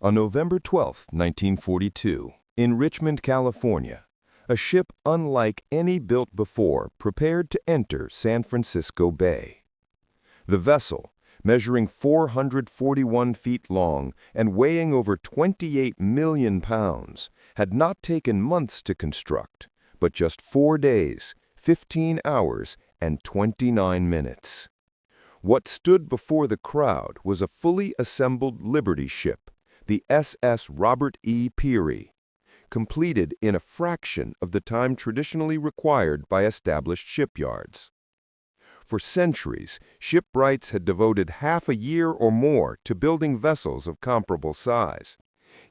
On November 12, 1942, in Richmond, California, a ship unlike any built before prepared to enter San Francisco Bay. The vessel, measuring 441 feet long and weighing over 28 million pounds, had not taken months to construct, but just 4 days, 15 hours, and 29 minutes. What stood before the crowd was a fully assembled Liberty ship, the SS Robert E. Peary, completed in a fraction of the time traditionally required by established shipyards. For centuries, shipwrights had devoted half a year or more to building vessels of comparable size.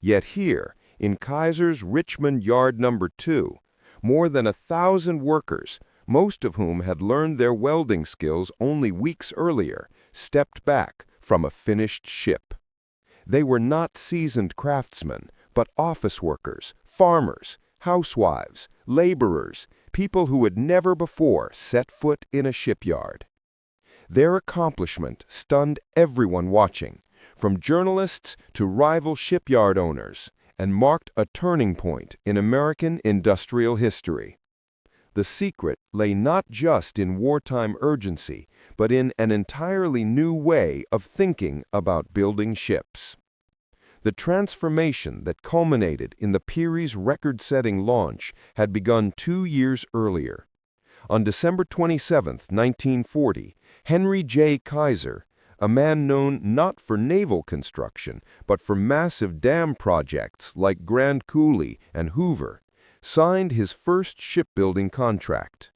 Yet here, in Kaiser's Richmond Yard No. 2, more than 1,000 workers, most of whom had learned their welding skills only weeks earlier, stepped back from a finished ship. They were not seasoned craftsmen, but office workers, farmers, housewives, laborers, people who had never before set foot in a shipyard. Their accomplishment stunned everyone watching, from journalists to rival shipyard owners, and marked a turning point in American industrial history. The secret lay not just in wartime urgency, but in an entirely new way of thinking about building ships. The transformation that culminated in the Peary's record-setting launch had begun 2 years earlier. On December 27, 1940, Henry J. Kaiser, a man known not for naval construction, but for massive dam projects like Grand Coulee and Hoover, signed his first shipbuilding contract.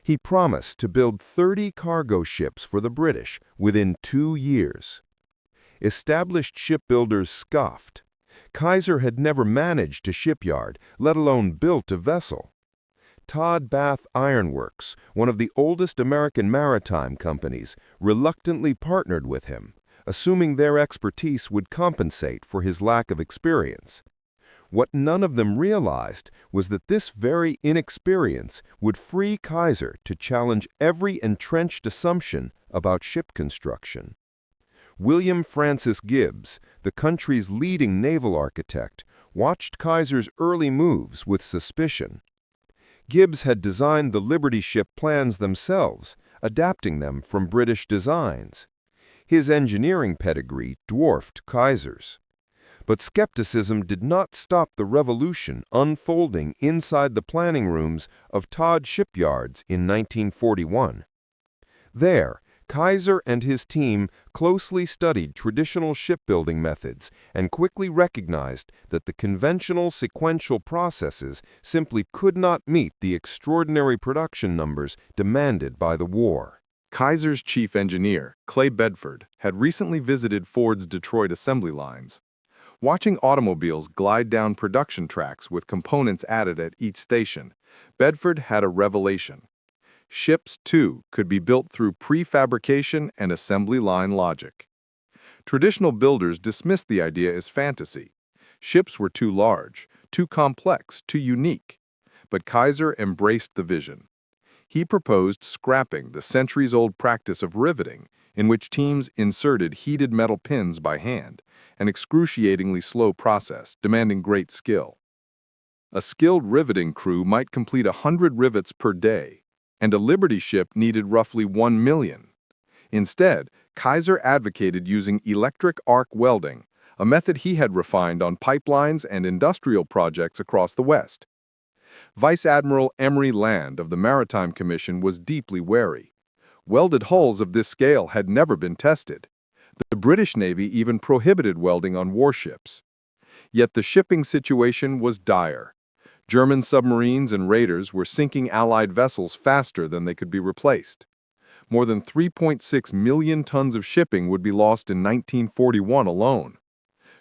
He promised to build 30 cargo ships for the British within 2 years. Established shipbuilders scoffed. Kaiser had never managed a shipyard, let alone built a vessel. Todd Bath Iron Works, one of the oldest American maritime companies, reluctantly partnered with him, assuming their expertise would compensate for his lack of experience. What none of them realized was that this very inexperience would free Kaiser to challenge every entrenched assumption about ship construction. William Francis Gibbs, the country's leading naval architect, watched Kaiser's early moves with suspicion. Gibbs had designed the Liberty ship plans themselves, adapting them from British designs. His engineering pedigree dwarfed Kaiser's. But skepticism did not stop the revolution unfolding inside the planning rooms of Todd shipyards in 1941. There, Kaiser and his team closely studied traditional shipbuilding methods and quickly recognized that the conventional sequential processes simply could not meet the extraordinary production numbers demanded by the war. Kaiser's chief engineer, Clay Bedford, had recently visited Ford's Detroit assembly lines. Watching automobiles glide down production tracks with components added at each station, Bedford had a revelation. Ships, too, could be built through prefabrication and assembly line logic. Traditional builders dismissed the idea as fantasy. Ships were too large, too complex, too unique. But Kaiser embraced the vision. He proposed scrapping the centuries-old practice of riveting, in which teams inserted heated metal pins by hand, an excruciatingly slow process demanding great skill. A skilled riveting crew might complete 100 rivets per day, and a Liberty ship needed roughly 1 million. Instead, Kaiser advocated using electric arc welding, a method he had refined on pipelines and industrial projects across the West. Vice Admiral Emory Land of the Maritime Commission was deeply wary. Welded hulls of this scale had never been tested. The British Navy even prohibited welding on warships. Yet the shipping situation was dire. German submarines and raiders were sinking Allied vessels faster than they could be replaced. More than 3.6 million tons of shipping would be lost in 1941 alone.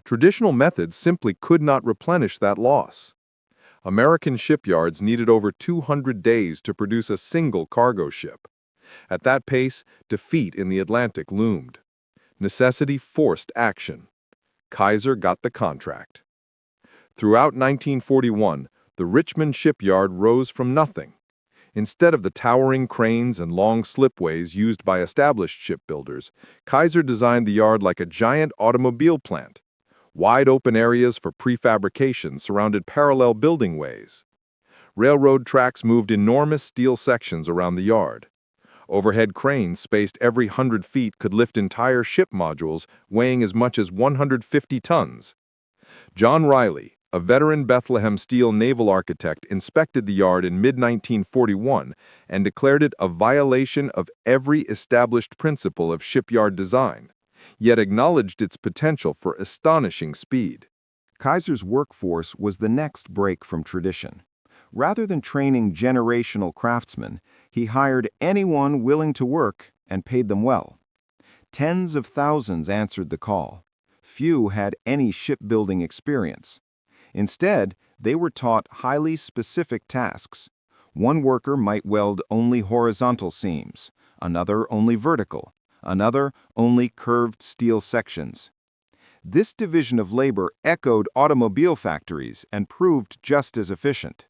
Traditional methods simply could not replenish that loss. American shipyards needed over 200 days to produce a single cargo ship. At that pace, defeat in the Atlantic loomed. Necessity forced action. Kaiser got the contract. Throughout 1941, the Richmond shipyard rose from nothing. Instead of the towering cranes and long slipways used by established shipbuilders, Kaiser designed the yard like a giant automobile plant. Wide open areas for prefabrication surrounded parallel building ways. Railroad tracks moved enormous steel sections around the yard. Overhead cranes spaced every 100 feet could lift entire ship modules weighing as much as 150 tons. John Riley, a veteran Bethlehem Steel naval architect, inspected the yard in mid-1941 and declared it a violation of every established principle of shipyard design, yet acknowledged its potential for astonishing speed. Kaiser's workforce was the next break from tradition. Rather than training generational craftsmen, he hired anyone willing to work and paid them well. Tens of thousands answered the call. Few had any shipbuilding experience. Instead, they were taught highly specific tasks. One worker might weld only horizontal seams, another only vertical, another only curved steel sections. This division of labor echoed automobile factories and proved just as efficient.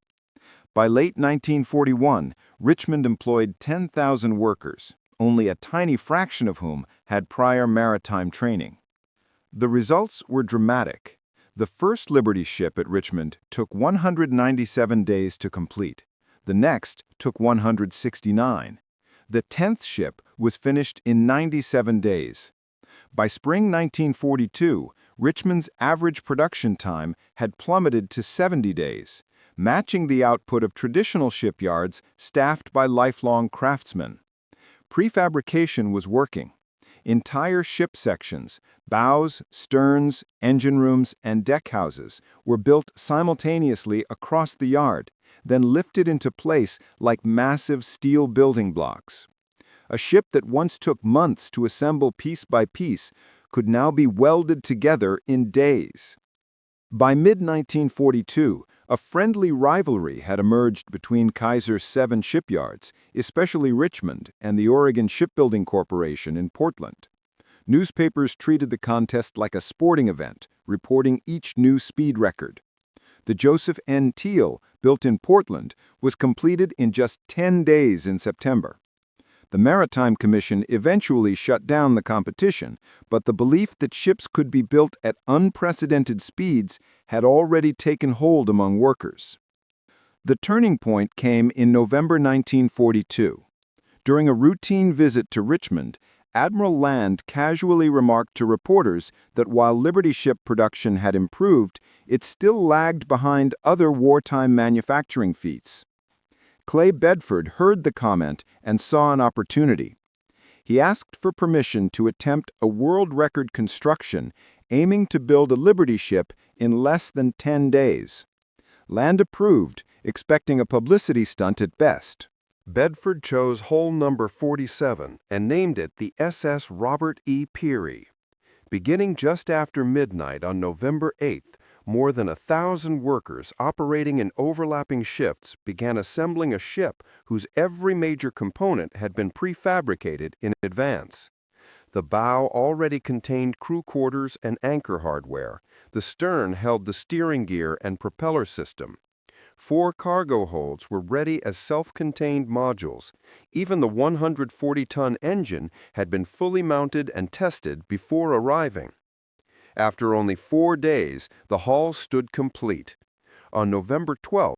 By late 1941, Richmond employed 10,000 workers, only a tiny fraction of whom had prior maritime training. The results were dramatic. The first Liberty ship at Richmond took 197 days to complete. The next took 169. The 10th ship was finished in 97 days. By spring 1942, Richmond's average production time had plummeted to 70 days, matching the output of traditional shipyards staffed by lifelong craftsmen. Prefabrication was working. Entire ship sections, bows, sterns, engine rooms, and deckhouses were built simultaneously across the yard, then lifted into place like massive steel building blocks. A ship that once took months to assemble piece by piece could now be welded together in days. By mid-1942, a friendly rivalry had emerged between Kaiser's 7 shipyards, especially Richmond and the Oregon Shipbuilding Corporation in Portland. Newspapers treated the contest like a sporting event, reporting each new speed record. The Joseph N. Teal, built in Portland, was completed in just 10 days in September. The Maritime Commission eventually shut down the competition, but the belief that ships could be built at unprecedented speeds had already taken hold among workers. The turning point came in November 1942. During a routine visit to Richmond, Admiral Land casually remarked to reporters that while Liberty ship production had improved, it still lagged behind other wartime manufacturing feats. Clay Bedford heard the comment and saw an opportunity. He asked for permission to attempt a world record construction, aiming to build a Liberty ship in less than 10 days. Land approved, expecting a publicity stunt at best. Bedford chose hole number 47 and named it the SS Robert E. Peary. Beginning just after midnight on November 8th, more than 1,000 workers operating in overlapping shifts began assembling a ship whose every major component had been prefabricated in advance. The bow already contained crew quarters and anchor hardware. The stern held the steering gear and propeller system. 4 cargo holds were ready as self-contained modules. Even the 140-ton engine had been fully mounted and tested before arriving. After only 4 days, the hull stood complete. On November 12th,